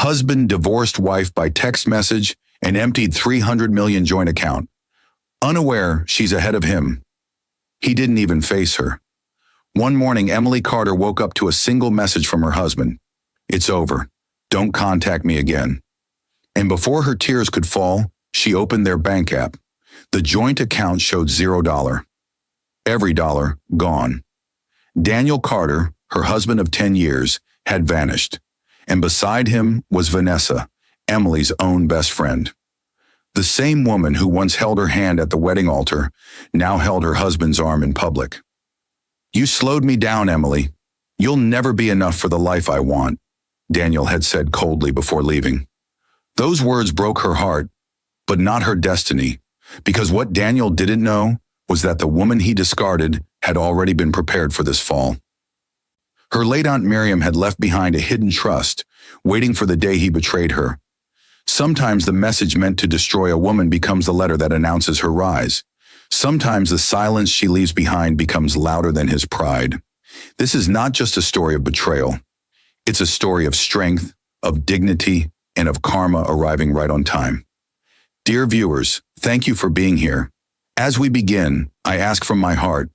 Husband divorced wife by text message and emptied 300 million joint account. Unaware she's ahead of him. He didn't even face her. One morning, Emily Carter woke up to a single message from her husband. It's over. Don't contact me again. And before her tears could fall, she opened their bank app. The joint account showed $0. Every dollar gone. Daniel Carter, her husband of 10 years, had vanished. And beside him was Vanessa, Emily's own best friend. The same woman who once held her hand at the wedding altar now held her husband's arm in public. You slowed me down, Emily. You'll never be enough for the life I want, Daniel had said coldly before leaving. Those words broke her heart, but not her destiny, because what Daniel didn't know was that the woman he discarded had already been prepared for this fall. Her late Aunt Miriam had left behind a hidden trust, waiting for the day he betrayed her. Sometimes the message meant to destroy a woman becomes the letter that announces her rise. Sometimes the silence she leaves behind becomes louder than his pride. This is not just a story of betrayal. It's a story of strength, of dignity, and of karma arriving right on time. Dear viewers, thank you for being here. As we begin, I ask from my heart,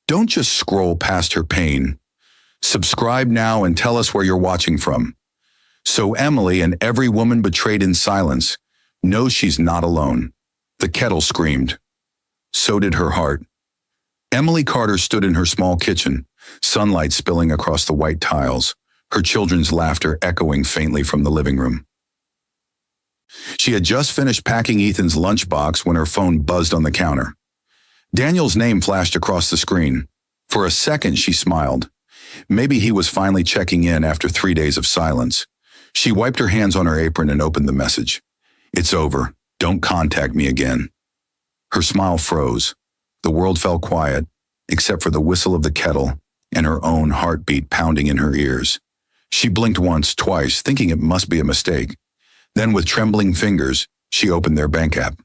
don't just scroll past her pain. Subscribe now and tell us where you're watching from. So Emily and every woman betrayed in silence knows she's not alone. The kettle screamed. So did her heart. Emily Carter stood in her small kitchen, sunlight spilling across the white tiles, her children's laughter echoing faintly from the living room. She had just finished packing Ethan's lunchbox when her phone buzzed on the counter. Daniel's name flashed across the screen. For a second, she smiled. Maybe he was finally checking in after 3 days of silence. She wiped her hands on her apron and opened the message. It's over. Don't contact me again. Her smile froze. The world fell quiet, except for the whistle of the kettle and her own heartbeat pounding in her ears. She blinked once, twice, thinking it must be a mistake. Then with trembling fingers, she opened their bank app.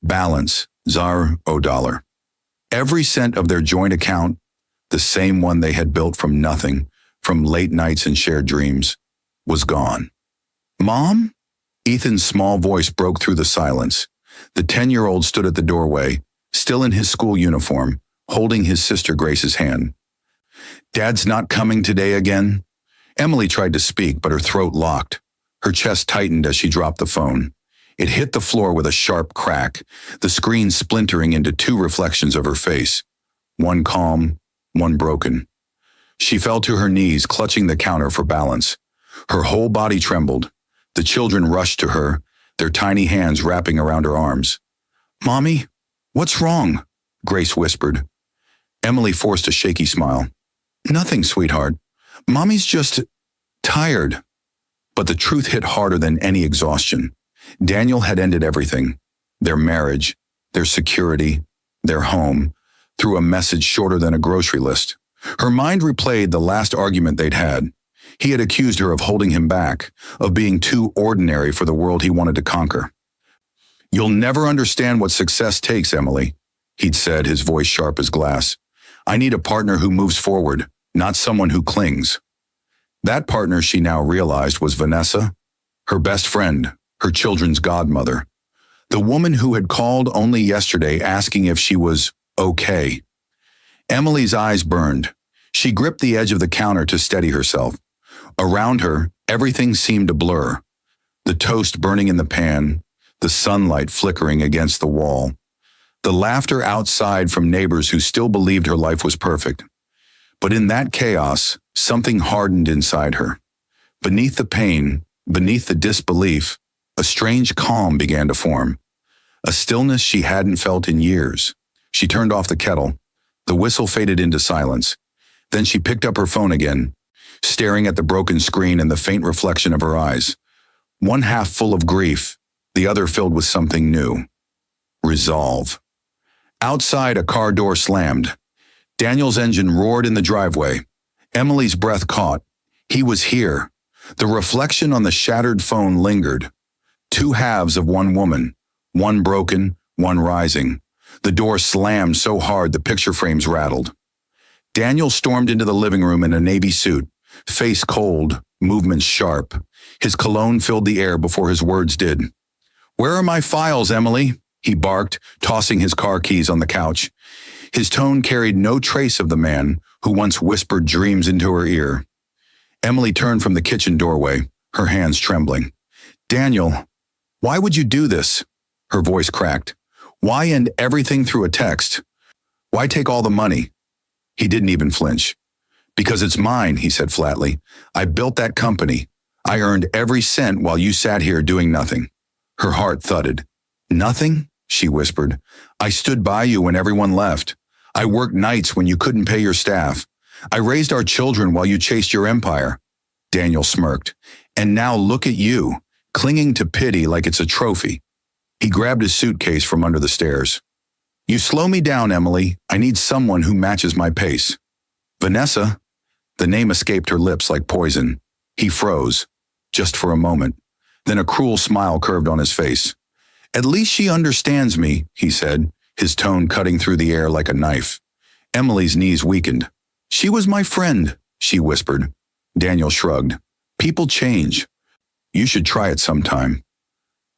Balance, $0. Every cent of their joint account, the same one they had built from nothing, from late nights and shared dreams, was gone. Mom? Ethan's small voice broke through the silence. The 10-year-old stood at the doorway, still in his school uniform, holding his sister Grace's hand. Dad's not coming today again? Emily tried to speak, but her throat locked. Her chest tightened as she dropped the phone. It hit the floor with a sharp crack, the screen splintering into 2 reflections of her face. One calm, one broken. She fell to her knees, clutching the counter for balance. Her whole body trembled. The children rushed to her, their tiny hands wrapping around her arms. Mommy, what's wrong? Grace whispered. Emily forced a shaky smile. Nothing, sweetheart. Mommy's just tired. But the truth hit harder than any exhaustion. Daniel had ended everything. Their marriage, their security, their home, through a message shorter than a grocery list. Her mind replayed the last argument they'd had. He had accused her of holding him back, of being too ordinary for the world he wanted to conquer. You'll never understand what success takes, Emily, he'd said, his voice sharp as glass. I need a partner who moves forward, not someone who clings. That partner, she now realized, was Vanessa, her best friend, her children's godmother. The woman who had called only yesterday asking if she was okay. Emily's eyes burned. She gripped the edge of the counter to steady herself. Around her, everything seemed a blur. The toast burning in the pan, the sunlight flickering against the wall, the laughter outside from neighbors who still believed her life was perfect. But in that chaos, something hardened inside her. Beneath the pain, beneath the disbelief, a strange calm began to form. A stillness she hadn't felt in years. She turned off the kettle. The whistle faded into silence. Then she picked up her phone again, staring at the broken screen and the faint reflection of her eyes. One half full of grief, the other filled with something new. Resolve. Outside, a car door slammed. Daniel's engine roared in the driveway. Emily's breath caught. He was here. The reflection on the shattered phone lingered. 2 halves of one woman, one broken, one rising. The door slammed so hard the picture frames rattled. Daniel stormed into the living room in a navy suit, face cold, movements sharp. His cologne filled the air before his words did. "Where are my files, Emily?" he barked, tossing his car keys on the couch. His tone carried no trace of the man who once whispered dreams into her ear. Emily turned from the kitchen doorway, her hands trembling. "Daniel, why would you do this?" Her voice cracked. "Why end everything through a text? Why take all the money?" He didn't even flinch. "Because it's mine," he said flatly. "I built that company. I earned every cent while you sat here doing nothing." Her heart thudded. "Nothing?" she whispered. "I stood by you when everyone left. I worked nights when you couldn't pay your staff. I raised our children while you chased your empire." Daniel smirked. "And now look at you, clinging to pity like it's a trophy." He grabbed his suitcase from under the stairs. "You slow me down, Emily. I need someone who matches my pace." "Vanessa?" The name escaped her lips like poison. He froze, just for a moment. Then a cruel smile curved on his face. "At least she understands me," he said, his tone cutting through the air like a knife. Emily's knees weakened. "She was my friend," she whispered. Daniel shrugged. "People change. You should try it sometime."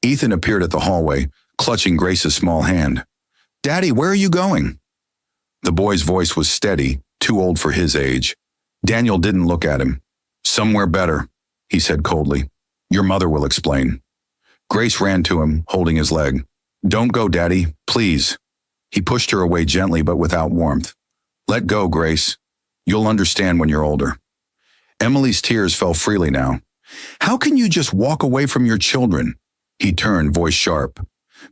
Ethan appeared at the hallway, clutching Grace's small hand. "Daddy, where are you going?" The boy's voice was steady, too old for his age. Daniel didn't look at him. "Somewhere better," he said coldly. "Your mother will explain." Grace ran to him, holding his leg. "Don't go, Daddy, please." He pushed her away gently but without warmth. "Let go, Grace. You'll understand when you're older." Emily's tears fell freely now. "How can you just walk away from your children?" He turned, voice sharp.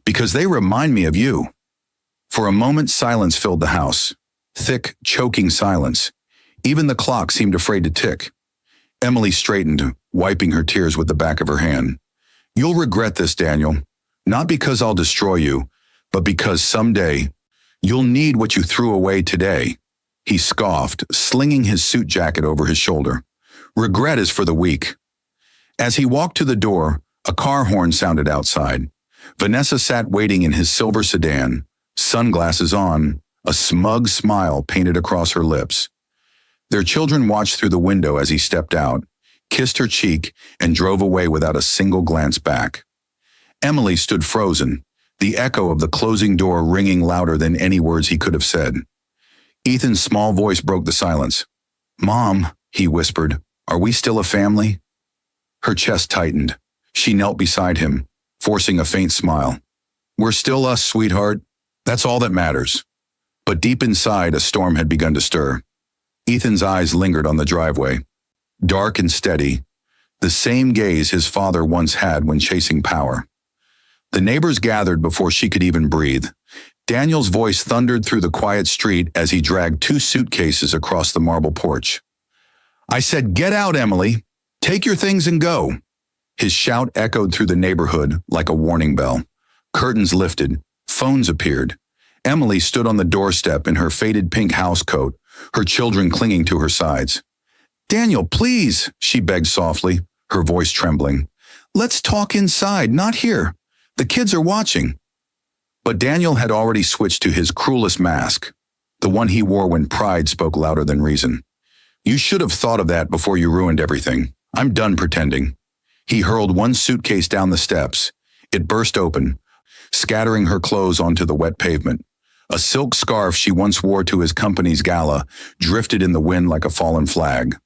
"Because they remind me of you." For a moment, silence filled the house. Thick, choking silence. Even the clock seemed afraid to tick. Emily straightened, wiping her tears with the back of her hand. "You'll regret this, Daniel. Not because I'll destroy you, but because someday you'll need what you threw away today." He scoffed, slinging his suit jacket over his shoulder. "Regret is for the weak." As he walked to the door, a car horn sounded outside. Vanessa sat waiting in his silver sedan, sunglasses on, a smug smile painted across her lips. Their children watched through the window as he stepped out, kissed her cheek, and drove away without a single glance back. Emily stood frozen, the echo of the closing door ringing louder than any words he could have said. Ethan's small voice broke the silence. "Mom," he whispered, "are we still a family?" Her chest tightened. She knelt beside him, forcing a faint smile. "We're still us, sweetheart. That's all that matters." But deep inside, a storm had begun to stir. Ethan's eyes lingered on the driveway. Dark and steady, the same gaze his father once had when chasing power. The neighbors gathered before she could even breathe. Daniel's voice thundered through the quiet street as he dragged 2 suitcases across the marble porch. "I said, get out, Emily. Take your things and go." His shout echoed through the neighborhood like a warning bell. Curtains lifted. Phones appeared. Emily stood on the doorstep in her faded pink housecoat, her children clinging to her sides. "Daniel, please," she begged softly, her voice trembling. "Let's talk inside, not here. The kids are watching." But Daniel had already switched to his cruelest mask, the one he wore when pride spoke louder than reason. "You should have thought of that before you ruined everything. I'm done pretending." He hurled one suitcase down the steps. It burst open, scattering her clothes onto the wet pavement. A silk scarf she once wore to his company's gala drifted in the wind like a fallen flag.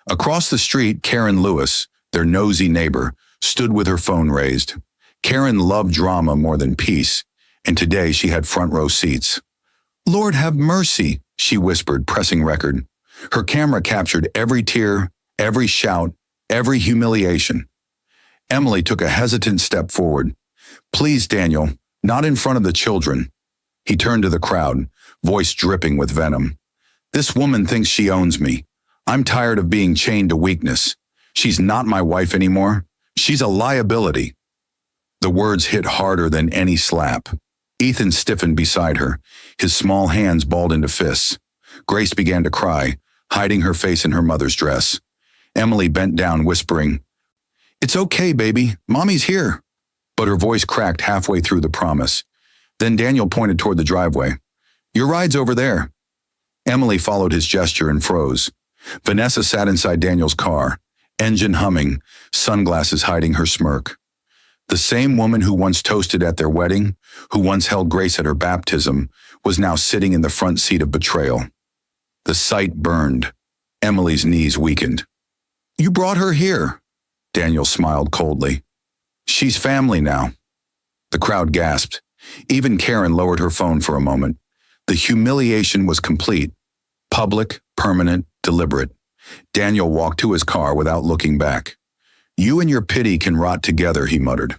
Across the street, Karen Lewis, their nosy neighbor, stood with her phone raised. Karen loved drama more than peace, and today she had front row seats. "Lord have mercy," she whispered, pressing record. Her camera captured every tear, every shout, every humiliation. Emily took a hesitant step forward. "Please, Daniel, not in front of the children." He turned to the crowd, voice dripping with venom. "This woman thinks she owns me. I'm tired of being chained to weakness. She's not my wife anymore. She's a liability." The words hit harder than any slap. Ethan stiffened beside her, his small hands balled into fists. Grace began to cry, hiding her face in her mother's dress. Emily bent down, whispering, "It's okay, baby. Mommy's here." But her voice cracked halfway through the promise. Then Daniel pointed toward the driveway. "Your ride's over there." Emily followed his gesture and froze. Vanessa sat inside Daniel's car. engine humming, sunglasses hiding her smirk. The same woman who once toasted at their wedding, who once held Grace at her baptism, was now sitting in the front seat of betrayal. The sight burned. Emily's knees weakened. "You brought her here." Daniel smiled coldly. "She's family now." The crowd gasped. Even Karen lowered her phone for a moment. The humiliation was complete. Public, permanent, deliberate. Daniel walked to his car without looking back. "You and your pity can rot together," he muttered.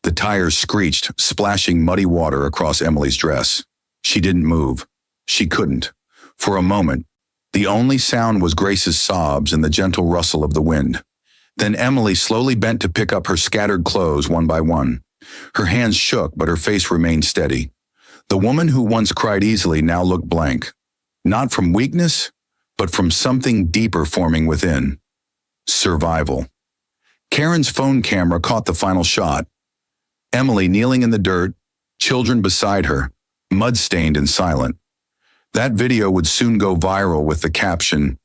The tires screeched, splashing muddy water across Emily's dress. She didn't move. She couldn't. For a moment, the only sound was Grace's sobs and the gentle rustle of the wind. Then Emily slowly bent to pick up her scattered clothes one by one. Her hands shook, but her face remained steady. The woman who once cried easily now looked blank. Not from weakness, but from something deeper forming within. Survival. Karen's phone camera caught the final shot. Emily kneeling in the dirt, children beside her, mud-stained and silent. That video would soon go viral with the caption,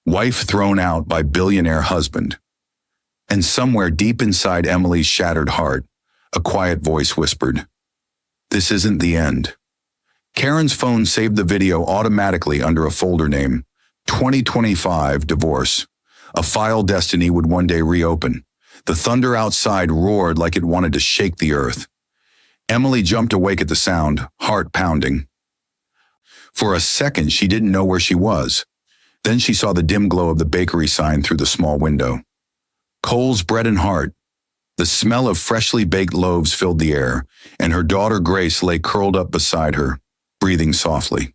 "Wife thrown out by billionaire husband." And somewhere deep inside Emily's shattered heart, a quiet voice whispered, "This isn't the end." Karen's phone saved the video automatically under a folder name, 2025 Divorce. A file destiny would one day reopen. The thunder outside roared like it wanted to shake the earth. Emily jumped awake at the sound, heart pounding. For a second, she didn't know where she was. Then she saw the dim glow of the bakery sign through the small window. Cole's Bread and Heart. The smell of freshly baked loaves filled the air, and her daughter Grace lay curled up beside her, breathing softly.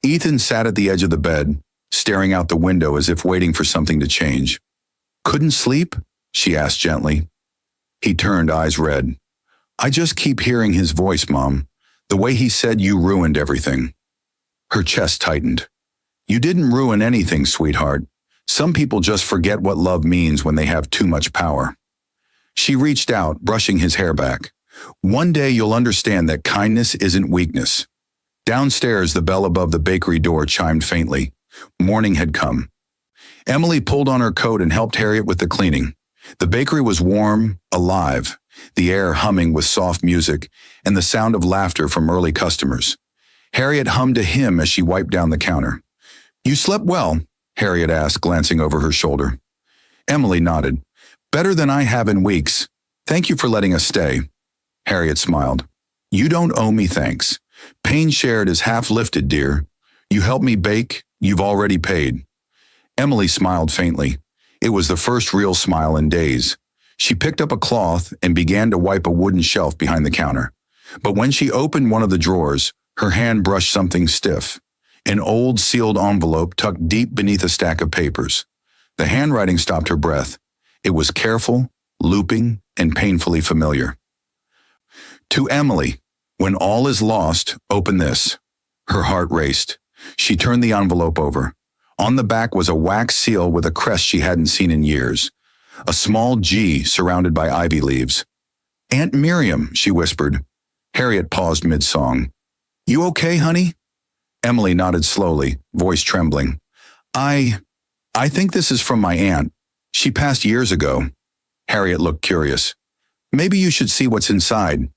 Ethan sat at the edge of the bed, staring out the window as if waiting for something to change. "Couldn't sleep?" she asked gently. He turned, eyes red. "I just keep hearing his voice, Mom. The way he said you ruined everything." Her chest tightened. "You didn't ruin anything, sweetheart. Some people just forget what love means when they have too much power." She reached out, brushing his hair back. "One day you'll understand that kindness isn't weakness." Downstairs, the bell above the bakery door chimed faintly. Morning had come. Emily pulled on her coat and helped Harriet with the cleaning. The bakery was warm, alive, the air humming with soft music and the sound of laughter from early customers. Harriet hummed a hymn as she wiped down the counter. "You slept well?" Harriet asked, glancing over her shoulder. Emily nodded. "Better than I have in weeks. Thank you for letting us stay." Harriet smiled. "You don't owe me thanks. Pain shared is half lifted, dear. You helped me bake, you've already paid." Emily smiled faintly. It was the first real smile in days. She picked up a cloth and began to wipe a wooden shelf behind the counter. But when she opened one of the drawers, her hand brushed something stiff. An old sealed envelope tucked deep beneath a stack of papers. The handwriting stopped her breath. It was careful, looping, and painfully familiar. "To Emily, when all is lost, open this." Her heart raced. She turned the envelope over. On the back was a wax seal with a crest she hadn't seen in years. A small G surrounded by ivy leaves. "Aunt Miriam," she whispered. Harriet paused mid-song. "You okay, honey?" Emily nodded slowly, voice trembling. I think this is from my aunt. She passed years ago." Harriet looked curious. "Maybe you should see what's inside."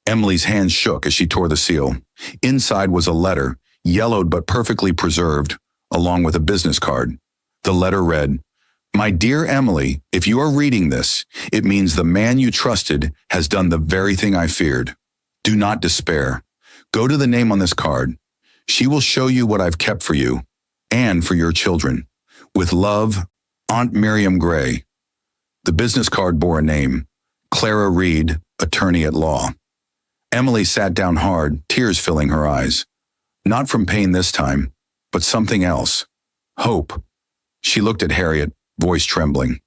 Emily's hands shook as she tore the seal. Inside was a letter, yellowed but perfectly preserved, along with a business card. The letter read, "My dear Emily, if you are reading this, it means the man you trusted has done the very thing I feared. Do not despair. Go to the name on this card. She will show you what I've kept for you, and for your children. With love, Aunt Miriam Gray." The business card bore a name, Clara Reed, attorney at law. Emily sat down hard, tears filling her eyes. Not from pain this time, but something else. Hope. She looked at Harriet, voice trembling.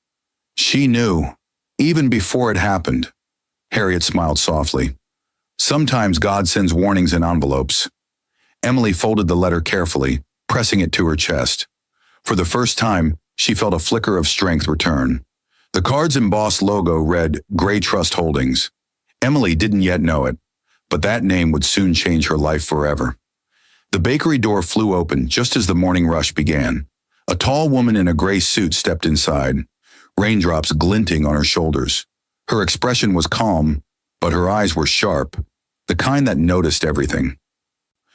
She knew, even before it happened. Harriet smiled softly. "Sometimes God sends warnings in envelopes." Emily folded the letter carefully, pressing it to her chest. For the first time, she felt a flicker of strength return. The card's embossed logo read Gray Trust Holdings. Emily didn't yet know it, but that name would soon change her life forever. The bakery door flew open just as the morning rush began. A tall woman in a gray suit stepped inside. raindrops glinting on her shoulders. Her expression was calm, but her eyes were sharp, the kind that noticed everything.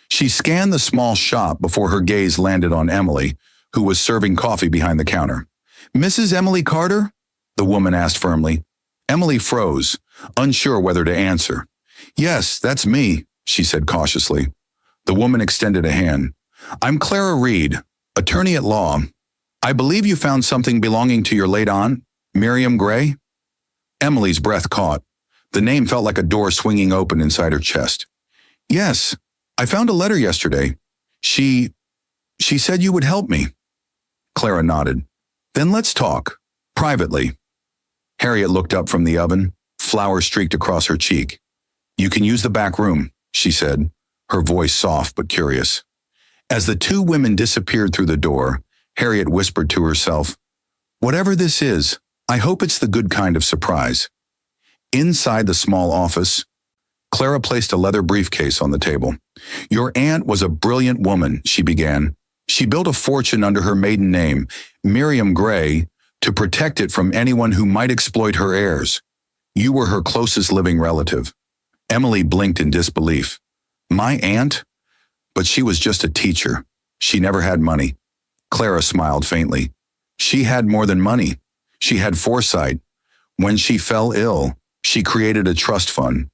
She scanned the small shop before her gaze landed on Emily, who was serving coffee behind the counter. "Mrs. Emily Carter?" the woman asked firmly. Emily froze, unsure whether to answer. "Yes, that's me," she said cautiously. The woman extended a hand. "I'm Clara Reed, attorney at law. I believe you found something belonging to your late aunt, Miriam Gray?" Emily's breath caught. The name felt like a door swinging open inside her chest. "Yes, I found a letter yesterday. She said you would help me." Clara nodded. "Then let's talk. Privately." Harriet looked up from the oven, flour streaked across her cheek. "You can use the back room," she said, her voice soft but curious. As the two women disappeared through the door, Harriet whispered to herself, "Whatever this is, I hope it's the good kind of surprise." Inside the small office, Clara placed a leather briefcase on the table. "Your aunt was a brilliant woman," she began. "She built a fortune under her maiden name, Miriam Gray, to protect it from anyone who might exploit her heirs. You were her closest living relative." Emily blinked in disbelief. "My aunt? But she was just a teacher. She never had money." Clara smiled faintly. "She had more than money. She had foresight. When she fell ill, she created a trust fund,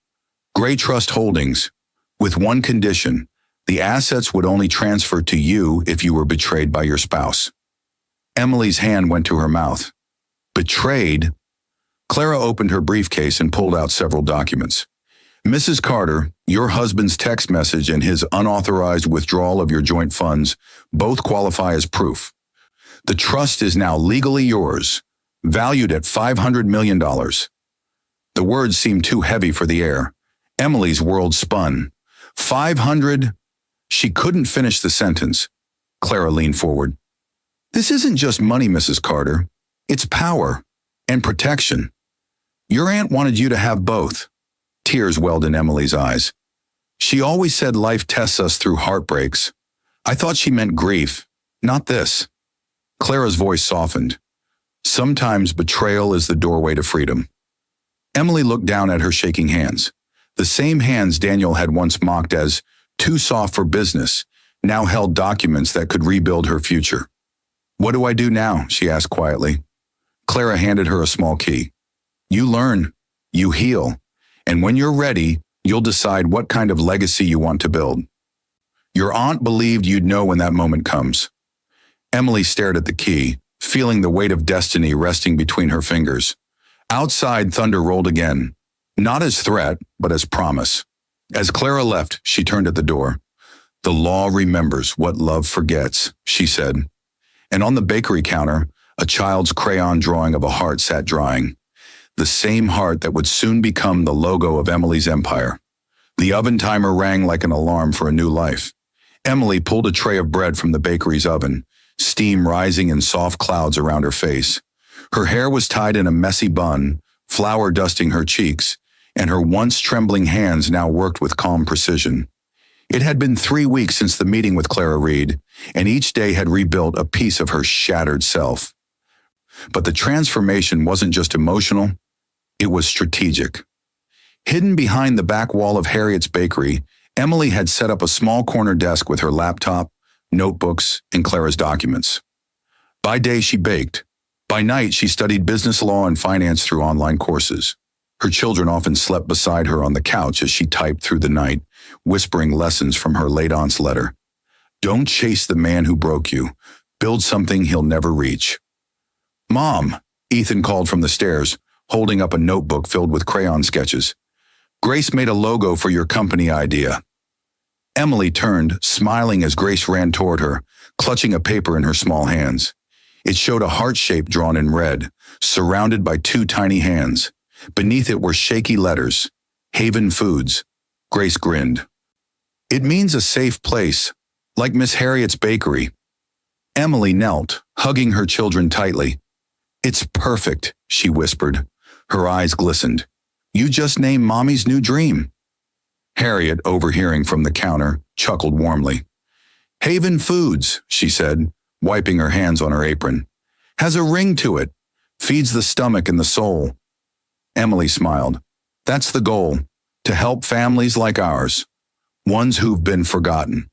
Gray Trust Holdings, with one condition: the assets would only transfer to you if you were betrayed by your spouse." Emily's hand went to her mouth. "Betrayed?" Clara opened her briefcase and pulled out several documents. "Mrs. Carter, your husband's text message and his unauthorized withdrawal of your joint funds both qualify as proof. The trust is now legally yours, valued at $500 million. The words seemed too heavy for the air. Emily's world spun. 500? She couldn't finish the sentence. Clara leaned forward. "This isn't just money, Mrs. Carter. It's power and protection. Your aunt wanted you to have both." Tears welled in Emily's eyes. "She always said life tests us through heartbreaks. I thought she meant grief, not this." Clara's voice softened. "Sometimes betrayal is the doorway to freedom." Emily looked down at her shaking hands. The same hands Daniel had once mocked as too soft for business now held documents that could rebuild her future. "What do I do now?" she asked quietly. Clara handed her a small key. "You learn, you heal, and when you're ready, you'll decide what kind of legacy you want to build. Your aunt believed you'd know when that moment comes." Emily stared at the key, feeling the weight of destiny resting between her fingers. Outside, thunder rolled again, not as threat, but as promise. As Clara left, she turned at the door. "The law remembers what love forgets," she said. And on the bakery counter, a child's crayon drawing of a heart sat drying. The same heart that would soon become the logo of Emily's empire. The oven timer rang like an alarm for a new life. Emily pulled a tray of bread from the bakery's oven, steam rising in soft clouds around her face. Her hair was tied in a messy bun, flour dusting her cheeks, and her once trembling hands now worked with calm precision. It had been 3 weeks since the meeting with Clara Reed, and each day had rebuilt a piece of her shattered self. But the transformation wasn't just emotional, it was strategic. Hidden behind the back wall of Harriet's bakery, Emily had set up a small corner desk with her laptop, notebooks, and Clara's documents. By day, she baked. By night, she studied business law and finance through online courses. Her children often slept beside her on the couch as she typed through the night, whispering lessons from her late aunt's letter. "Don't chase the man who broke you. Build something he'll never reach." "Mom," Ethan called from the stairs, holding up a notebook filled with crayon sketches. "Grace made a logo for your company idea." Emily turned, smiling as Grace ran toward her, clutching a paper in her small hands. It showed a heart shape drawn in red, surrounded by 2 tiny hands. Beneath it were shaky letters, Haven Foods. Grace grinned. "It means a safe place, like Miss Harriet's bakery." Emily knelt, hugging her children tightly. "It's perfect," she whispered. Her eyes glistened. "You just named Mommy's new dream." Harriet, overhearing from the counter, chuckled warmly. "Haven Foods," she said, wiping her hands on her apron. "Has a ring to it. feeds the stomach and the soul. Emily smiled. That's the goal, to help families like ours, ones who've been forgotten.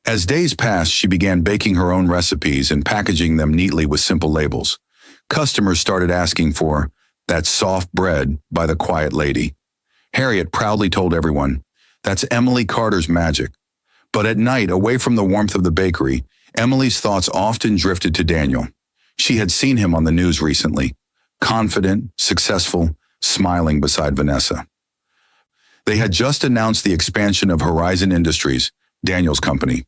As days passed, she began baking her own recipes and packaging them neatly with simple labels. Customers started asking for that soft bread by the quiet lady. Harriet proudly told everyone, that's Emily Carter's magic. But at night, away from the warmth of the bakery, Emily's thoughts often drifted to Daniel. She had seen him on the news recently, confident, successful, smiling beside Vanessa. They had just announced the expansion of Horizon Industries, Daniel's company.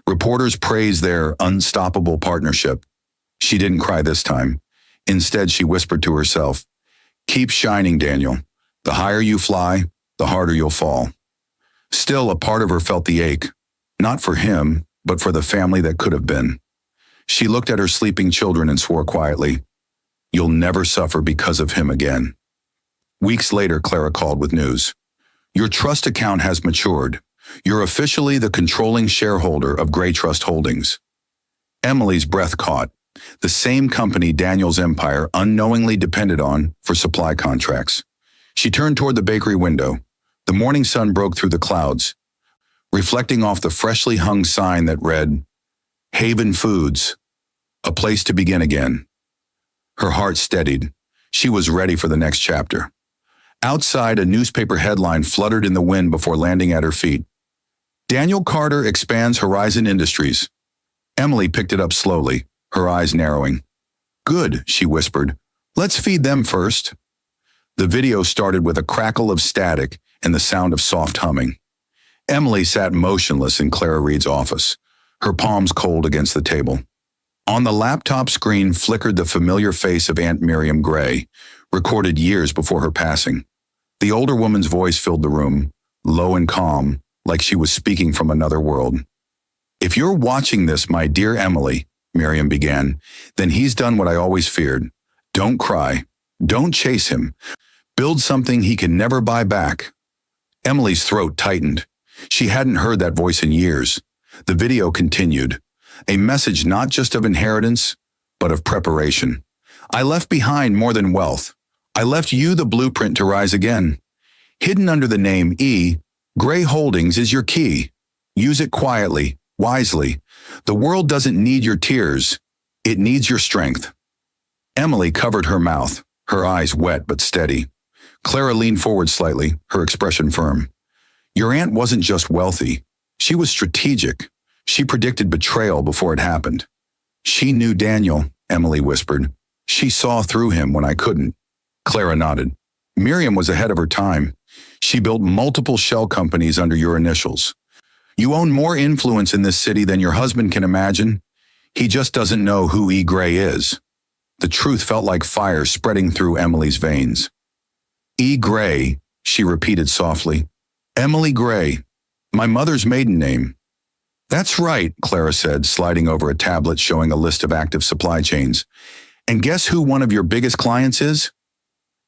Reporters praised their unstoppable partnership. She didn't cry this time. Instead, she whispered to herself, keep shining, Daniel. The higher you fly, the harder you'll fall. Still, a part of her felt the ache, not for him, but for the family that could have been. She looked at her sleeping children and swore quietly, you'll never suffer because of him again. Weeks later, Clara called with news. Your trust account has matured. You're officially the controlling shareholder of Gray Trust Holdings. Emily's breath caught. The same company Daniel's empire unknowingly depended on for supply contracts. She turned toward the bakery window. The morning sun broke through the clouds, reflecting off the freshly hung sign that read, Haven Foods, a place to begin again. Her heart steadied. She was ready for the next chapter. Outside, a newspaper headline fluttered in the wind before landing at her feet. Daniel Carter expands Horizon Industries. Emily picked it up slowly, her eyes narrowing. Good, she whispered. Let's feed them first. The video started with a crackle of static and the sound of soft humming. Emily sat motionless in Clara Reed's office, her palms cold against the table. On the laptop screen flickered the familiar face of Aunt Miriam Gray, recorded years before her passing. The older woman's voice filled the room, low and calm, like she was speaking from another world. If you're watching this, my dear Emily, Miriam began, then he's done what I always feared. Don't cry. Don't chase him. Build something he can never buy back. Emily's throat tightened. She hadn't heard that voice in years. The video continued. A message not just of inheritance, but of preparation. I left behind more than wealth. I left you the blueprint to rise again. Hidden under the name E, Gray Holdings is your key. Use it quietly, wisely. The world doesn't need your tears. It needs your strength. Emily covered her mouth, her eyes wet but steady. Clara leaned forward slightly, her expression firm. Your aunt wasn't just wealthy. She was strategic. She predicted betrayal before it happened. She knew Daniel, Emily whispered. She saw through him when I couldn't. Clara nodded. Miriam was ahead of her time. She built multiple shell companies under your initials. You own more influence in this city than your husband can imagine. He just doesn't know who E. Gray is. The truth felt like fire spreading through Emily's veins. E. Gray, she repeated softly. Emily Gray, my mother's maiden name. That's right, Clara said, sliding over a tablet showing a list of active supply chains. And guess who one of your biggest clients is?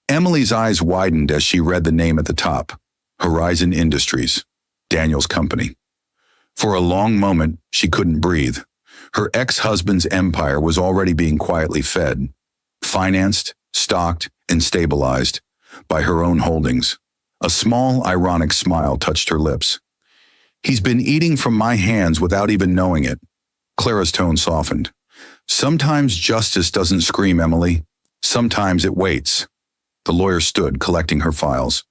Emily's eyes widened as she read the name at the top. Horizon Industries, Daniel's company. For a long moment, she couldn't breathe. Her ex-husband's empire was already being quietly fed, financed, stocked, and stabilized by her own holdings. A small, ironic smile touched her lips. He's been eating from my hands without even knowing it. Clara's tone softened. Sometimes justice doesn't scream, Emily. Sometimes it waits. The lawyer stood, collecting her files.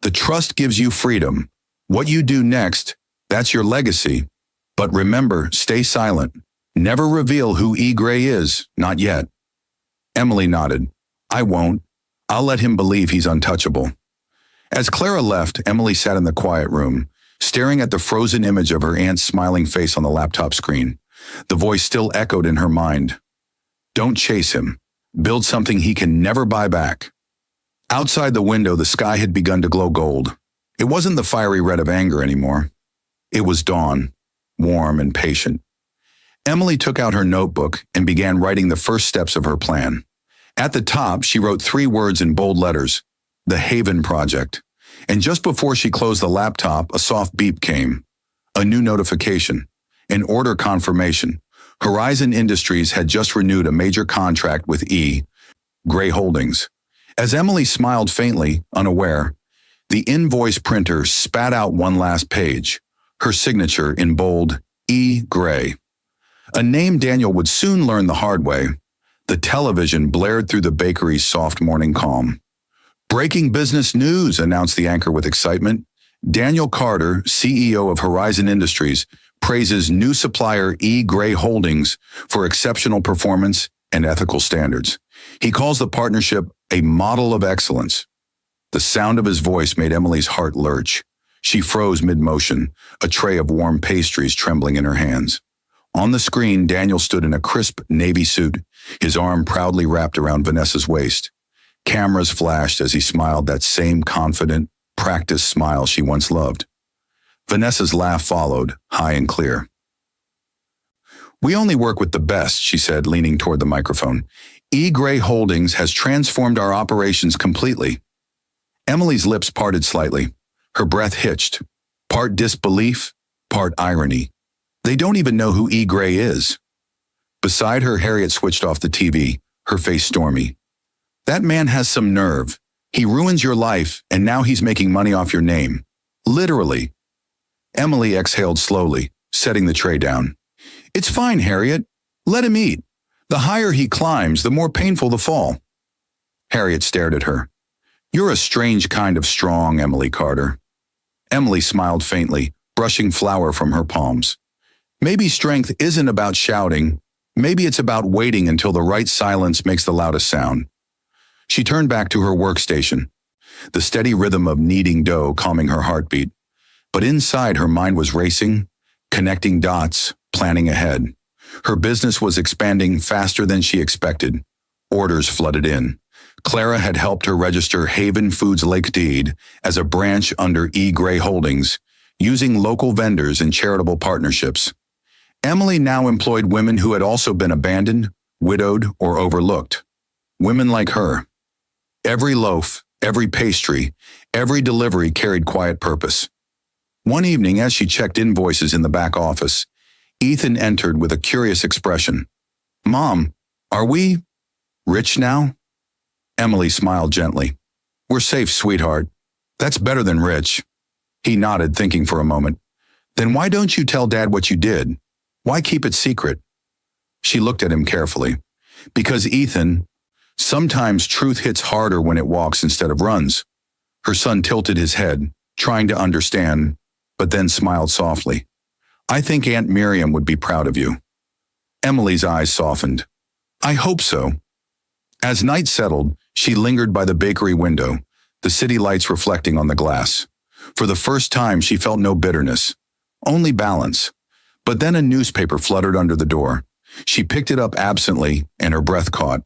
The trust gives you freedom. What you do next, that's your legacy. But remember, stay silent. Never reveal who E. Gray is, not yet. Emily nodded. I won't. I'll let him believe he's untouchable. As Clara left, Emily sat in the quiet room, staring at the frozen image of her aunt's smiling face on the laptop screen. The voice still echoed in her mind. Don't chase him. Build something he can never buy back. Outside the window, the sky had begun to glow gold. It wasn't the fiery red of anger anymore. It was dawn, warm and patient. Emily took out her notebook and began writing the first steps of her plan. At the top, she wrote 3 words in bold letters, The Haven Project. And just before she closed the laptop, a soft beep came. A new notification, an order confirmation. Horizon Industries had just renewed a major contract with E. Gray Holdings. As Emily smiled faintly, unaware, the invoice printer spat out one last page, her signature in bold, E. Gray. A name Daniel would soon learn the hard way. The television blared through the bakery's soft morning calm. Breaking business news, announced the anchor with excitement. Daniel Carter, CEO of Horizon Industries, praises new supplier E. Gray Holdings for exceptional performance and ethical standards. He calls the partnership a model of excellence. The sound of his voice made Emily's heart lurch. She froze mid-motion, a tray of warm pastries trembling in her hands. On the screen, Daniel stood in a crisp navy suit, his arm proudly wrapped around Vanessa's waist. Cameras flashed as he smiled that same confident, practiced smile she once loved. Vanessa's laugh followed, high and clear. "We only work with the best," she said, leaning toward the microphone. "E. Gray Holdings has transformed our operations completely." Emily's lips parted slightly. Her breath hitched, part disbelief, part irony. They don't even know who E. Gray is. Beside her, Harriet switched off the TV, her face stormy. "That man has some nerve. He ruins your life, and now he's making money off your name. Literally." Emily exhaled slowly, setting the tray down. "It's fine, Harriet. Let him eat. The higher he climbs, the more painful the fall." Harriet stared at her. "You're a strange kind of strong, Emily Carter." Emily smiled faintly, brushing flour from her palms. "Maybe strength isn't about shouting. Maybe it's about waiting until the right silence makes the loudest sound." She turned back to her workstation, the steady rhythm of kneading dough calming her heartbeat. But inside, her mind was racing, connecting dots, planning ahead. Her business was expanding faster than she expected. Orders flooded in. Clara had helped her register Haven Foods Lake Deed as a branch under E. Gray Holdings, using local vendors and charitable partnerships. Emily now employed women who had also been abandoned, widowed, or overlooked. Women like her. Every loaf, every pastry, every delivery carried quiet purpose. One evening, as she checked invoices in the back office, Ethan entered with a curious expression. "Mom, are we rich now?" Emily smiled gently. "We're safe, sweetheart. That's better than rich." He nodded, thinking for a moment. "Then why don't you tell Dad what you did? Why keep it secret?" She looked at him carefully. "Because, Ethan, sometimes truth hits harder when it walks instead of runs." Her son tilted his head, trying to understand, but then smiled softly. "I think Aunt Miriam would be proud of you." Emily's eyes softened. "I hope so." As night settled, she lingered by the bakery window, the city lights reflecting on the glass. For the first time, she felt no bitterness, only balance. But then a newspaper fluttered under the door. She picked it up absently, and her breath caught.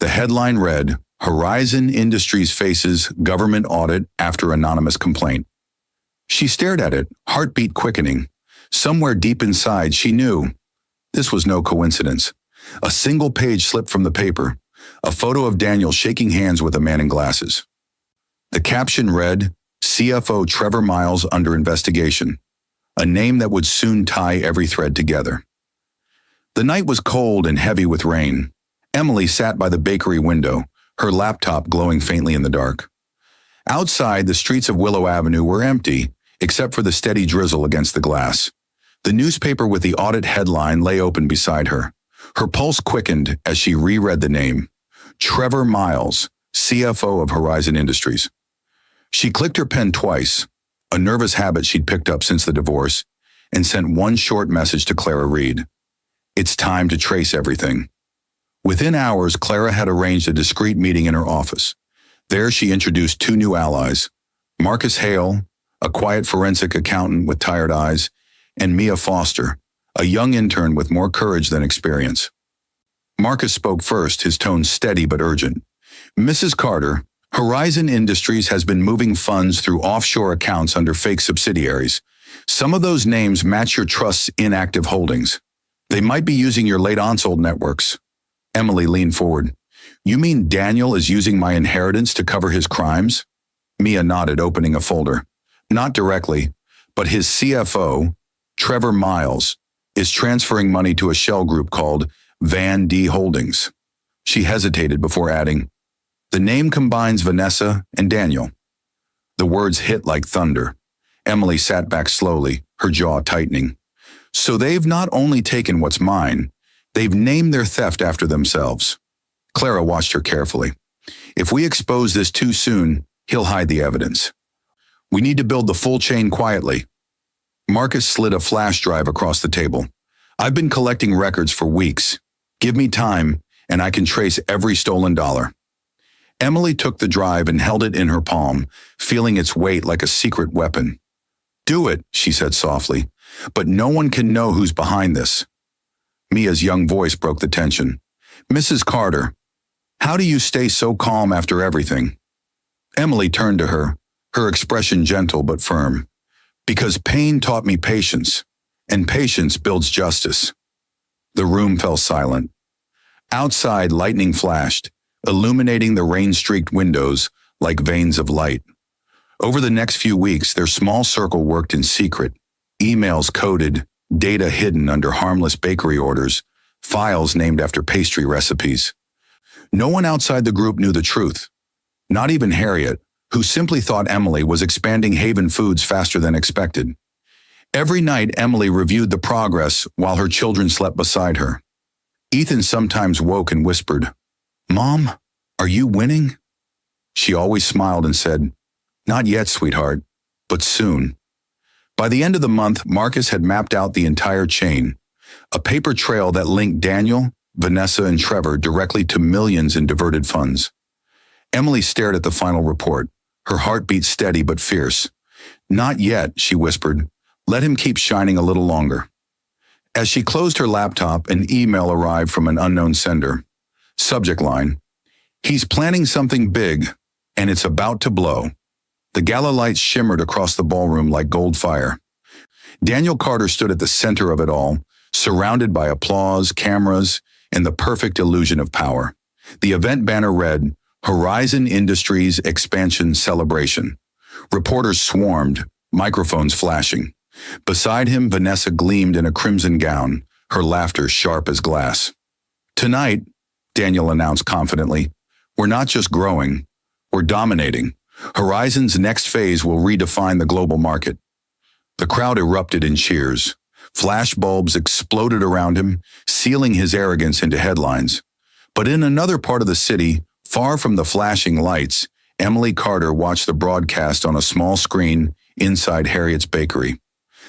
The headline read, "Horizon Industries faces government audit after anonymous complaint." She stared at it, heartbeat quickening. Somewhere deep inside, she knew. This was no coincidence. A single page slipped from the paper, a photo of Daniel shaking hands with a man in glasses. The caption read, "CFO Trevor Miles under investigation," a name that would soon tie every thread together. The night was cold and heavy with rain. Emily sat by the bakery window, her laptop glowing faintly in the dark. Outside, the streets of Willow Avenue were empty, except for the steady drizzle against the glass. The newspaper with the audit headline lay open beside her. Her pulse quickened as she reread the name. Trevor Miles, CFO of Horizon Industries. She clicked her pen twice, a nervous habit she'd picked up since the divorce, and sent one short message to Clara Reed. "It's time to trace everything." Within hours, Clara had arranged a discreet meeting in her office. There she introduced two new allies, Marcus Hale, a quiet forensic accountant with tired eyes, and Mia Foster, a young intern with more courage than experience. Marcus spoke first, his tone steady but urgent. "Mrs. Carter, Horizon Industries has been moving funds through offshore accounts under fake subsidiaries. Some of those names match your trust's inactive holdings. They might be using your late aunt's old networks." Emily leaned forward. "You mean Daniel is using my inheritance to cover his crimes?" Mia nodded, opening a folder. "Not directly, but his CFO, Trevor Miles, is transferring money to a shell group called Van D Holdings." She hesitated before adding, The name combines Vanessa and Daniel. The words hit like thunder. Emily sat back slowly, her jaw tightening. So they've not only taken what's mine, they've named their theft after themselves. Clara watched her carefully. If we expose this too soon, he'll hide the evidence. We need to build the full chain quietly. Marcus slid a flash drive across the table. I've been collecting records for weeks. Give me time, and I can trace every stolen dollar. Emily took the drive and held it in her palm, feeling its weight like a secret weapon. Do it, she said softly, but no one can know who's behind this. Mia's young voice broke the tension. Mrs. Carter, how do you stay so calm after everything? Emily turned to her, her expression gentle but firm. Because pain taught me patience, and patience builds justice. The room fell silent. Outside, lightning flashed, illuminating the rain-streaked windows like veins of light. Over the next few weeks, their small circle worked in secret. Emails coded, data hidden under harmless bakery orders, files named after pastry recipes. No one outside the group knew the truth. Not even Harriet, who simply thought Emily was expanding Haven Foods faster than expected. Every night, Emily reviewed the progress while her children slept beside her. Ethan sometimes woke and whispered, Mom, are you winning? She always smiled and said, Not yet, sweetheart, but soon. By the end of the month, Marcus had mapped out the entire chain, a paper trail that linked Daniel, Vanessa, and Trevor directly to millions in diverted funds. Emily stared at the final report, her heartbeat steady but fierce. Not yet, she whispered. Let him keep shining a little longer. As she closed her laptop, an email arrived from an unknown sender. Subject line, He's planning something big, and it's about to blow. The gala lights shimmered across the ballroom like gold fire. Daniel Carter stood at the center of it all, surrounded by applause, cameras, and the perfect illusion of power. The event banner read, Horizon Industries Expansion Celebration. Reporters swarmed, microphones flashing. Beside him, Vanessa gleamed in a crimson gown, her laughter sharp as glass. Tonight, Daniel announced confidently, we're not just growing, we're dominating. Horizon's next phase will redefine the global market. The crowd erupted in cheers. Flash bulbs exploded around him, sealing his arrogance into headlines. But in another part of the city, far from the flashing lights, Emily Carter watched the broadcast on a small screen inside Harriet's bakery.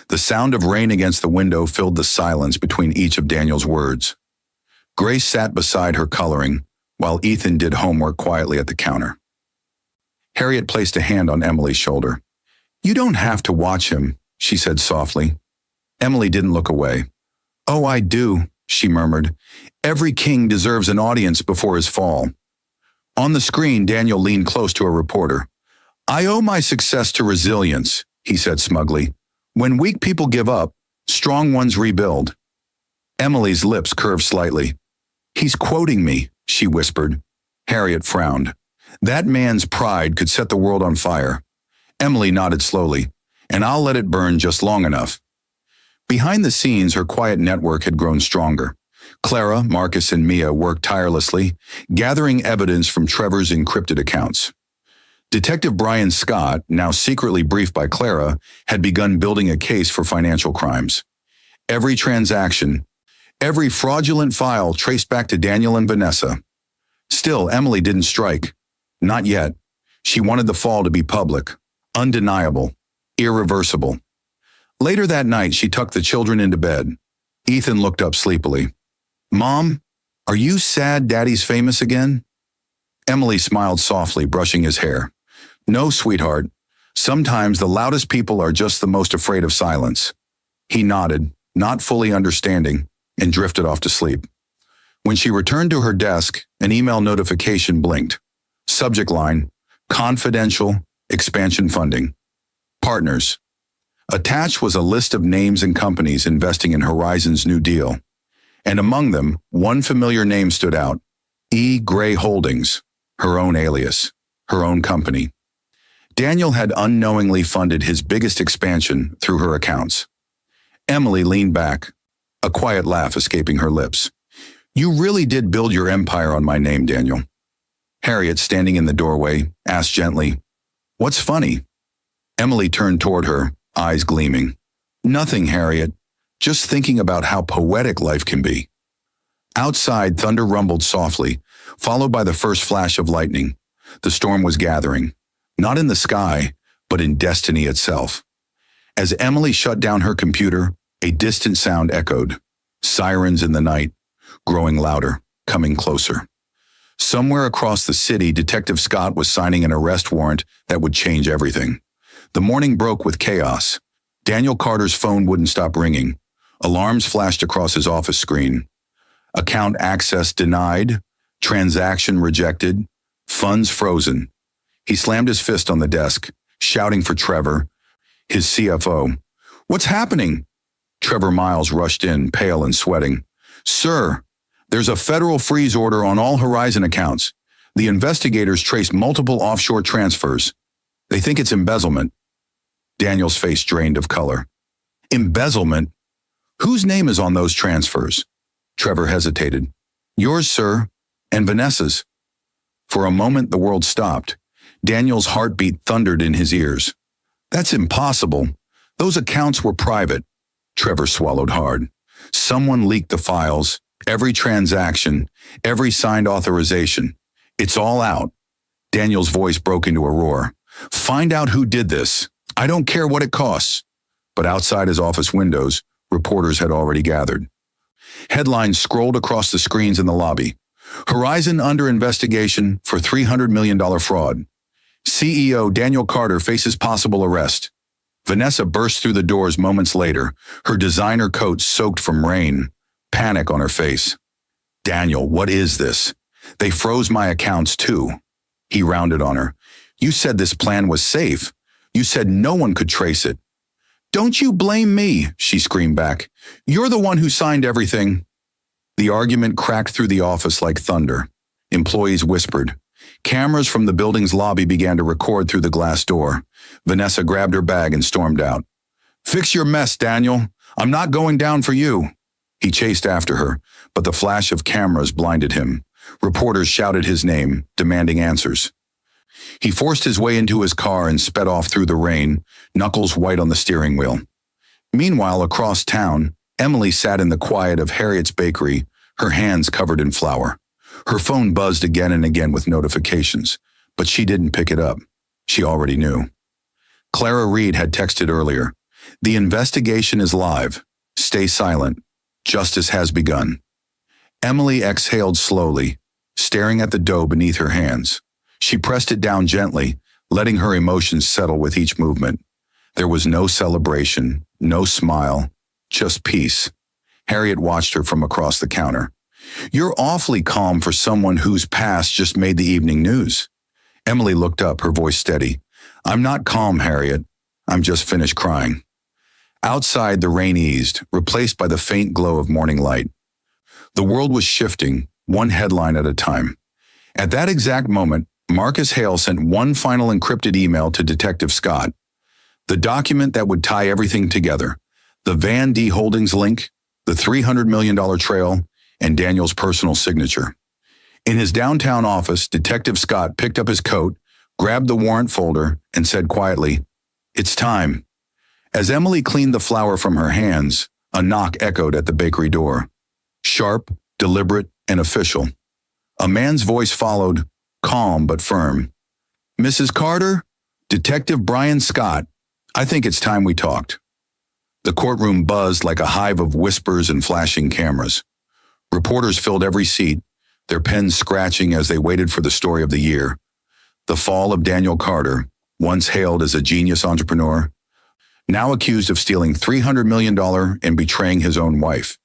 The sound of rain against the window filled the silence between each of Daniel's words. Grace sat beside her coloring, while Ethan did homework quietly at the counter. Harriet placed a hand on Emily's shoulder. You don't have to watch him, she said softly. Emily didn't look away. Oh, I do, she murmured. Every king deserves an audience before his fall. On the screen, Daniel leaned close to a reporter. I owe my success to resilience, he said smugly. When weak people give up, strong ones rebuild. Emily's lips curved slightly. He's quoting me, she whispered. Harriet frowned. That man's pride could set the world on fire. Emily nodded slowly. And I'll let it burn just long enough. Behind the scenes, her quiet network had grown stronger. Clara, Marcus, and Mia worked tirelessly, gathering evidence from Trevor's encrypted accounts. Detective Brian Scott, now secretly briefed by Clara, had begun building a case for financial crimes. Every transaction, every fraudulent file traced back to Daniel and Vanessa. Still, Emily didn't strike. Not yet. She wanted the fall to be public, undeniable, irreversible. Later that night, she tucked the children into bed. Ethan looked up sleepily. Mom, are you sad Daddy's famous again? Emily smiled softly, brushing his hair. No, sweetheart. Sometimes the loudest people are just the most afraid of silence. He nodded, not fully understanding, and drifted off to sleep. When she returned to her desk, an email notification blinked. Subject line, confidential, expansion funding. Partners. Attached was a list of names and companies investing in Horizon's new deal. And among them, one familiar name stood out. E. Gray Holdings, her own alias, her own company. Daniel had unknowingly funded his biggest expansion through her accounts. Emily leaned back, a quiet laugh escaping her lips. You really did build your empire on my name, Daniel. Harriet, standing in the doorway, asked gently, "What's funny?" Emily turned toward her, eyes gleaming. "Nothing, Harriet. Just thinking about how poetic life can be." Outside, thunder rumbled softly, followed by the first flash of lightning. The storm was gathering, not in the sky, but in destiny itself. As Emily shut down her computer, a distant sound echoed. Sirens in the night, growing louder, coming closer. Somewhere across the city, Detective Scott was signing an arrest warrant that would change everything. The morning broke with chaos. Daniel Carter's phone wouldn't stop ringing. Alarms flashed across his office screen. Account access denied, transaction rejected, funds frozen. He slammed his fist on the desk, shouting for Trevor, his CFO. "What's happening?" Trevor Miles rushed in, pale and sweating. "Sir, there's a federal freeze order on all Horizon accounts. The investigators traced multiple offshore transfers. They think it's embezzlement." Daniel's face drained of color. "Embezzlement? Whose name is on those transfers?" Trevor hesitated. "Yours, sir, and Vanessa's." For a moment, the world stopped. Daniel's heartbeat thundered in his ears. "That's impossible. Those accounts were private." Trevor swallowed hard. "Someone leaked the files, every transaction, every signed authorization. It's all out." Daniel's voice broke into a roar. "Find out who did this. I don't care what it costs." But outside his office windows, reporters had already gathered. Headlines scrolled across the screens in the lobby. "Horizon under investigation for $300 million fraud. CEO Daniel Carter faces possible arrest." Vanessa burst through the doors moments later, her designer coat soaked from rain, panic on her face. "Daniel, what is this? They froze my accounts too." He rounded on her. "You said this plan was safe. You said no one could trace it." "Don't you blame me," she screamed back. "You're the one who signed everything." The argument cracked through the office like thunder. Employees whispered. Cameras from the building's lobby began to record through the glass door. Vanessa grabbed her bag and stormed out. "Fix your mess, Daniel. I'm not going down for you." He chased after her, but the flash of cameras blinded him. Reporters shouted his name, demanding answers. He forced his way into his car and sped off through the rain, knuckles white on the steering wheel. Meanwhile, across town, Emily sat in the quiet of Harriet's bakery, her hands covered in flour. Her phone buzzed again and again with notifications, but she didn't pick it up. She already knew. Clara Reed had texted earlier, "The investigation is live. Stay silent. Justice has begun." Emily exhaled slowly, staring at the dough beneath her hands. She pressed it down gently, letting her emotions settle with each movement. There was no celebration, no smile, just peace. Harriet watched her from across the counter. "You're awfully calm for someone whose past just made the evening news." Emily looked up, her voice steady. "I'm not calm, Harriet. I'm just finished crying." Outside, the rain eased, replaced by the faint glow of morning light. The world was shifting, one headline at a time. At that exact moment, Marcus Hale sent one final encrypted email to Detective Scott. The document that would tie everything together. The Van D Holdings link, the $300 million trail, and Daniel's personal signature. In his downtown office, Detective Scott picked up his coat, grabbed the warrant folder, and said quietly, "It's time." As Emily cleaned the flour from her hands, a knock echoed at the bakery door. Sharp, deliberate, and official. A man's voice followed, calm but firm. "Mrs. Carter, Detective Brian Scott, I think it's time we talked." The courtroom buzzed like a hive of whispers and flashing cameras. Reporters filled every seat, their pens scratching as they waited for the story of the year. The fall of Daniel Carter, once hailed as a genius entrepreneur, now accused of stealing $300 million and betraying his own wife.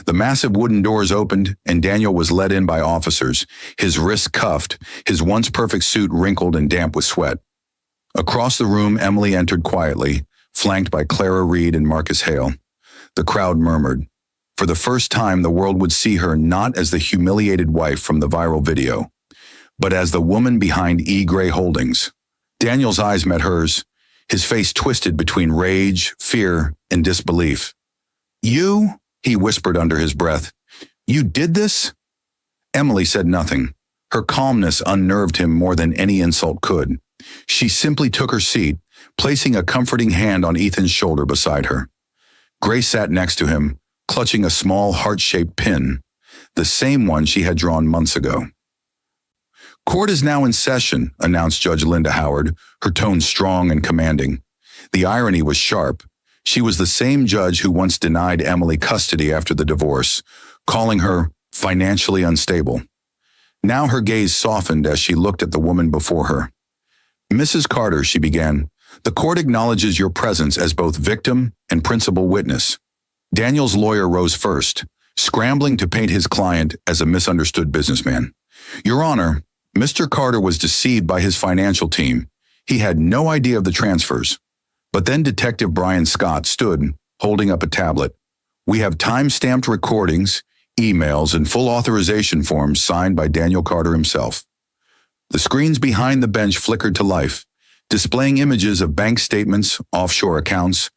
The massive wooden doors opened, and Daniel was led in by officers, his wrists cuffed, his once perfect suit wrinkled and damp with sweat. Across the room, Emily entered quietly, flanked by Clara Reed and Marcus Hale. The crowd murmured. For the first time, the world would see her not as the humiliated wife from the viral video, but as the woman behind E. Gray Holdings. Daniel's eyes met hers, his face twisted between rage, fear, and disbelief. "You?" he whispered under his breath. "You did this?" Emily said nothing, Her calmness unnerved him more than any insult could. She simply took her seat, placing a comforting hand on Ethan's shoulder beside her. Grace sat next to him, clutching a small heart-shaped pin, the same one she had drawn months ago. "Court is now in session," announced Judge Linda Howard, her tone strong and commanding. The irony was sharp. She was the same judge who once denied Emily custody after the divorce, calling her financially unstable. Now her gaze softened as she looked at the woman before her. "Mrs. Carter," she began, "the court acknowledges your presence as both victim and principal witness." Daniel's lawyer rose first, scrambling to paint his client as a misunderstood businessman. "Your Honor, Mr. Carter was deceived by his financial team. He had no idea of the transfers." But then Detective Brian Scott stood, holding up a tablet. "We have time-stamped recordings, emails, and full authorization forms signed by Daniel Carter himself." The screens behind the bench flickered to life, displaying images of bank statements, offshore accounts,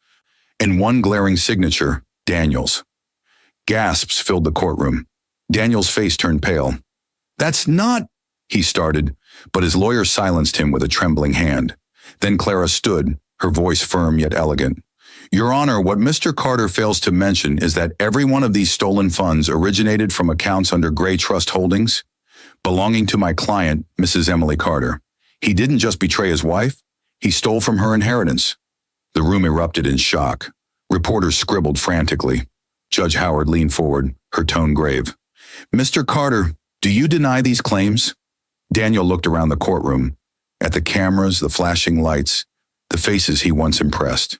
and one glaring signature, Daniel's. Gasps filled the courtroom. Daniel's face turned pale. "That's not—" he started, but his lawyer silenced him with a trembling hand. Then Clara stood, her voice firm yet elegant. "Your Honor, what Mr. Carter fails to mention is that every one of these stolen funds originated from accounts under Gray Trust Holdings, belonging to my client, Mrs. Emily Carter. He didn't just betray his wife, he stole from her inheritance." The room erupted in shock. Reporters scribbled frantically. Judge Howard leaned forward, her tone grave. "Mr. Carter, do you deny these claims?" Daniel looked around the courtroom, at the cameras, the flashing lights, the faces he once impressed.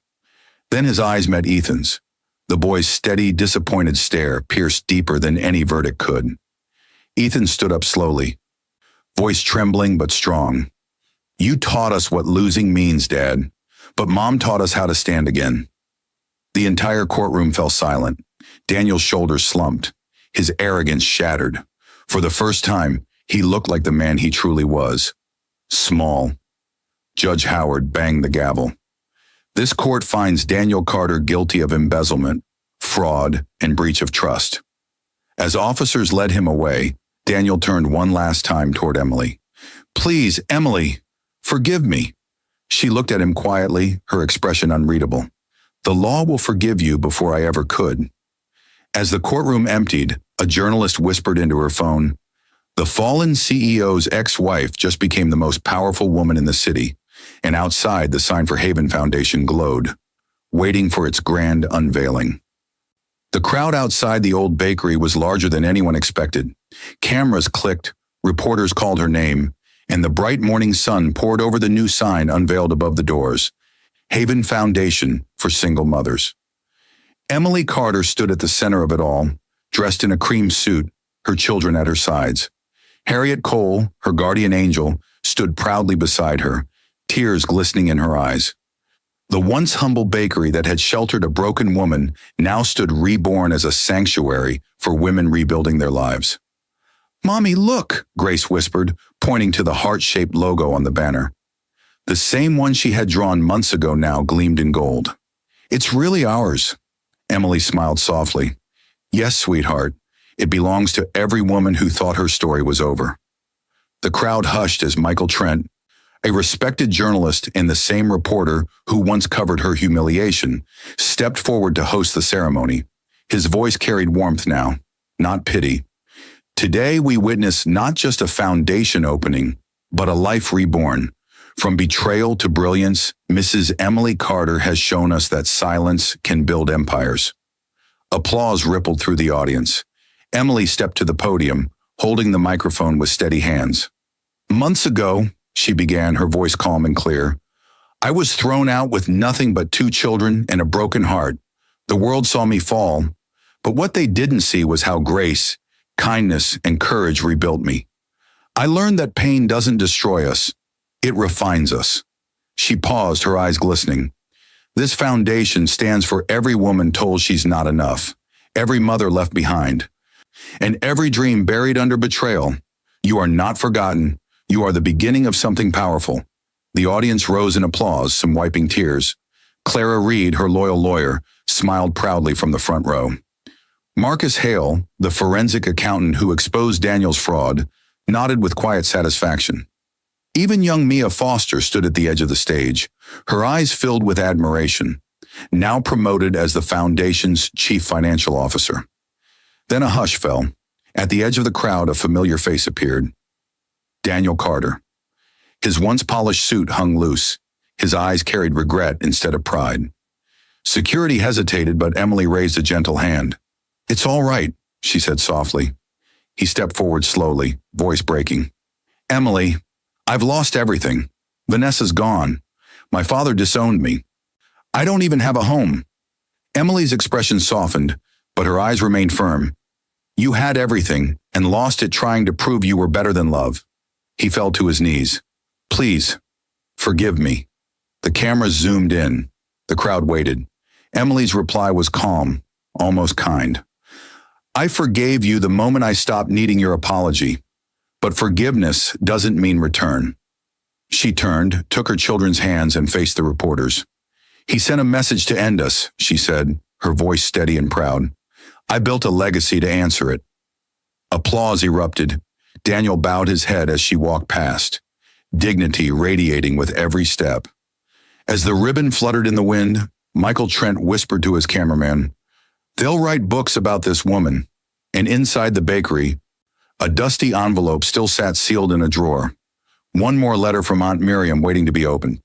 Then his eyes met Ethan's. The boy's steady, disappointed stare pierced deeper than any verdict could. Ethan stood up slowly, voice trembling but strong. "You taught us what losing means, Dad, but Mom taught us how to stand again." The entire courtroom fell silent. Daniel's shoulders slumped, his arrogance shattered. For the first time, he looked like the man he truly was. Small. Judge Howard banged the gavel. "This court finds Daniel Carter guilty of embezzlement, fraud, and breach of trust." As officers led him away, Daniel turned one last time toward Emily. "Please, Emily, forgive me." She looked at him quietly, her expression unreadable. "The law will forgive you before I ever could." As the courtroom emptied, a journalist whispered into her phone, "The fallen CEO's ex-wife just became the most powerful woman in the city," and outside the sign for Haven Foundation glowed, waiting for its grand unveiling. The crowd outside the old bakery was larger than anyone expected. Cameras clicked, reporters called her name, and the bright morning sun poured over the new sign unveiled above the doors. Haven Foundation for Single Mothers. Emily Carter stood at the center of it all, dressed in a cream suit, her children at her sides. Harriet Cole, her guardian angel, stood proudly beside her, tears glistening in her eyes. The once humble bakery that had sheltered a broken woman now stood reborn as a sanctuary for women rebuilding their lives. "Mommy, look," Grace whispered, pointing to the heart-shaped logo on the banner. The same one she had drawn months ago now gleamed in gold. "It's really ours." Emily smiled softly. "Yes, sweetheart. It belongs to every woman who thought her story was over." The crowd hushed as Michael Trent, a respected journalist and the same reporter who once covered her humiliation, stepped forward to host the ceremony. His voice carried warmth now, not pity. "Today we witness not just a foundation opening, but a life reborn. From betrayal to brilliance, Mrs. Emily Carter has shown us that silence can build empires." Applause rippled through the audience. Emily stepped to the podium, holding the microphone with steady hands. "Months ago," she began, her voice calm and clear, "I was thrown out with nothing but 2 children and a broken heart. The world saw me fall, but what they didn't see was how grace, kindness, and courage rebuilt me. I learned that pain doesn't destroy us. It refines us." She paused, her eyes glistening. "This foundation stands for every woman told she's not enough, every mother left behind, and every dream buried under betrayal. You are not forgotten. You are the beginning of something powerful." The audience rose in applause, some wiping tears. Clara Reed, her loyal lawyer, smiled proudly from the front row. Marcus Hale, the forensic accountant who exposed Daniel's fraud, nodded with quiet satisfaction. Even young Mia Foster stood at the edge of the stage, her eyes filled with admiration, now promoted as the foundation's chief financial officer. Then a hush fell. At the edge of the crowd, a familiar face appeared. Daniel Carter. His once polished suit hung loose. His eyes carried regret instead of pride. Security hesitated, but Emily raised a gentle hand. "It's all right," she said softly. He stepped forward slowly, voice breaking. "Emily, I've lost everything. Vanessa's gone. My father disowned me. I don't even have a home." Emily's expression softened, but her eyes remained firm. "You had everything and lost it trying to prove you were better than love." He fell to his knees. "Please, forgive me." The cameras zoomed in. The crowd waited. Emily's reply was calm, almost kind. "I forgave you the moment I stopped needing your apology, but forgiveness doesn't mean return." She turned, took her children's hands, and faced the reporters. "He sent a message to end us," she said, her voice steady and proud. "I built a legacy to answer it." Applause erupted. Daniel bowed his head as she walked past, dignity radiating with every step. As the ribbon fluttered in the wind, Michael Trent whispered to his cameraman, "They'll write books about this woman." And inside the bakery, a dusty envelope still sat sealed in a drawer. One more letter from Aunt Miriam waiting to be opened.